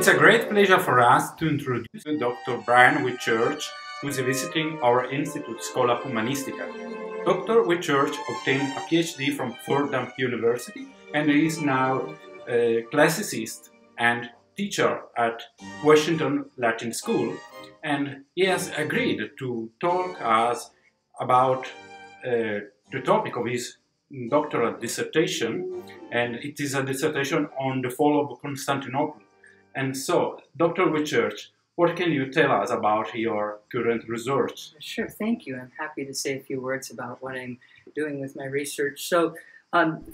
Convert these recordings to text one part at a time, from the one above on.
It's a great pleasure for us to introduce Dr. Brian Whitchurch, who is visiting our institute, Schola Humanistica. Dr. Whitchurch obtained a PhD from Fordham University and is now a classicist and teacher at Washington Latin School, and he has agreed to talk us about the topic of his doctoral dissertation, and it is a dissertation on the fall of Constantinople. And so, Dr. Whitchurch, what can you tell us about your current research? Sure, thank you. I'm happy to say a few words about what I'm doing with my research. So,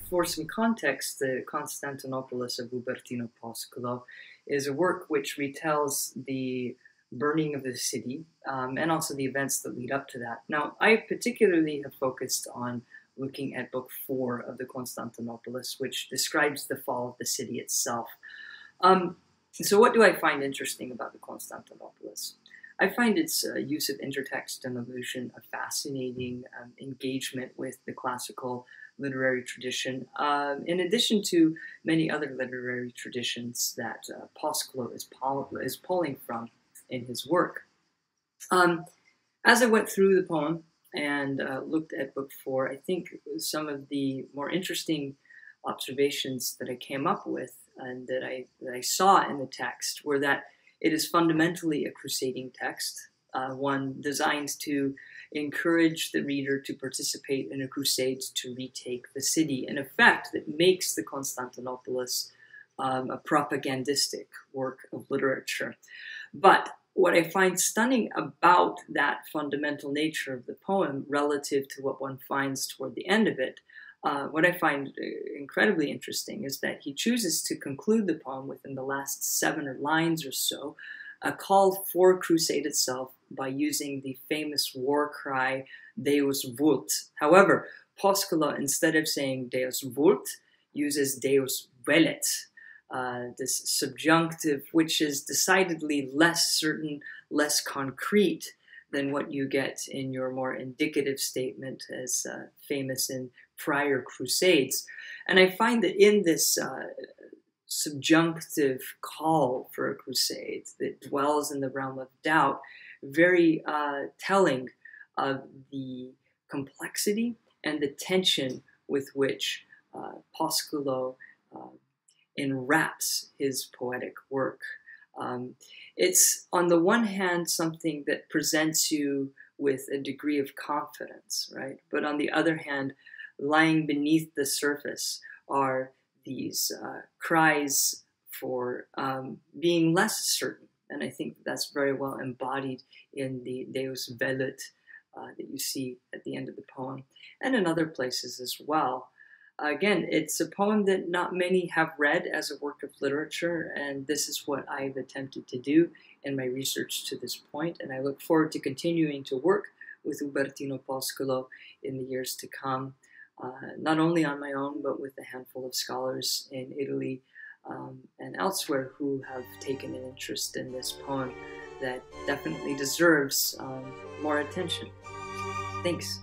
for some context, the Constantinopolis of Ubertino Posculo is a work which retells the burning of the city and also the events that lead up to that. Now, I particularly have focused on looking at Book 4 of the Constantinopolis, which describes the fall of the city itself. So what do I find interesting about the Constantinopolis? I find its use of intertext and allusion a fascinating engagement with the classical literary tradition, in addition to many other literary traditions that Posculo is pulling from in his work. As I went through the poem and looked at Book 4, I think some of the more interesting observations that I came up with and that I saw in the text were that it is fundamentally a crusading text, one designed to encourage the reader to participate in a crusade to retake the city, an effect that makes the Constantinopolis a propagandistic work of literature. But what I find stunning about that fundamental nature of the poem relative to what one finds toward the end of it, what I find incredibly interesting is that he chooses to conclude the poem within the last 7 lines or so, a call for crusade itself by using the famous war cry, Deus vult. However, Posculo, instead of saying Deus vult, uses Deus velet, this subjunctive, which is decidedly less certain, less concrete than what you get in your more indicative statement as famous in prior crusades. And I find that in this subjunctive call for a crusade that dwells in the realm of doubt, very telling of the complexity and the tension with which Posculo enwraps his poetic work. It's, on the one hand, something that presents you with a degree of confidence, right? But on the other hand, lying beneath the surface are these cries for being less certain. And I think that's very well embodied in the Deus velut that you see at the end of the poem, and in other places as well. Again, it's a poem that not many have read as a work of literature, and this is what I've attempted to do in my research to this point, and I look forward to continuing to work with Ubertino Posculo in the years to come, not only on my own, but with a handful of scholars in Italy and elsewhere who have taken an interest in this poem that definitely deserves more attention. Thanks.